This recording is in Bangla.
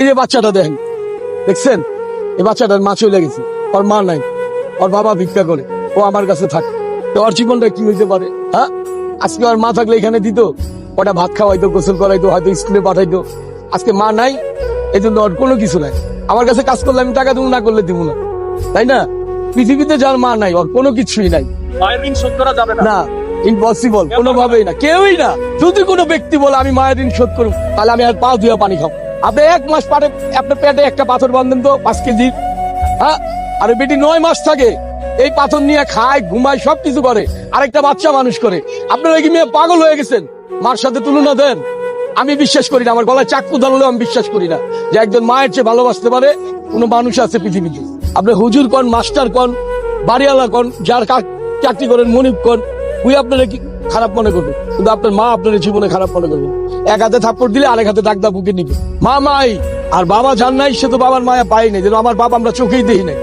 এই যে বাচ্চাটা দেখেন, দেখছেন এই বাচ্চাটার মা চলে গেছে, ওর মা নাই, ওর বাবা ভিক্ষা করে, ও আমার কাছে থাকে। তো ওর জীবনটা কি হইতে পারে? হ্যাঁ, আজকে ওর মা থাকলে এখানে দিত, ওটা ভাত খাওয়াইতো, গোসল করাইতো, হয়তো স্কুলে পাঠাইতো। আজকে মা নাই, এই জন্য ওর কোনো কিছু নাই। আমার কাছে কাজ করলে আমি টাকা দেবো, না করলে দিব না, তাই না? পৃথিবীতে যার মা নাই, ওর কোনো কিছুই নাই। মায়ের ঋণ শোধ করা যাবে না। না, ইম্পসিবল, কোনোভাবেই না, কেউই না। যদি কোনো ব্যক্তি বলে আমি মায়ের ঋণ শোধ করব, তাহলে আমি আর পাও ধুয়ে পানি খাবো। আপনি 1 মাস পারে আপনার পেটে একটা পাথর বাঁধেন তো 5 কেজি, হ্যাঁ, আর ওই বেটি 9 মাস থাকে, এই পাথর নিয়ে খায়, ঘুমায়, সবকিছু করে, আরেকটা বাচ্চা মানুষ করে। আপনারা কি মেয়ে পাগল হয়ে গেছেন? মার সাথে তুলনা দেন? আমি বিশ্বাস করি না, আমার গলায় চাকু ধরলেও আমি বিশ্বাস করি না যে একজন মায়ের চেয়ে ভালোবাসতে পারে কোনো মানুষ আছে পৃথিবীতে। আপনি হুজুর কন, মাস্টার কন, বাড়িওয়ালা কন, যার চাকরি করেন, মনিব কন, ওই আপনারা কি খারাপ মনে করবে, কিন্তু আপনার মা আপনার জীবনে খারাপ মনে করবে। এক হাতে থাপ্পড় দিলে আরেক হাতে ডাক দা বুকে নিবে। মা মাই, আর বাবা যার নাই সে তো বাবার মায়া পাই নাই, যেন আমার বাবা আমরা চোখেই দেখি নাই।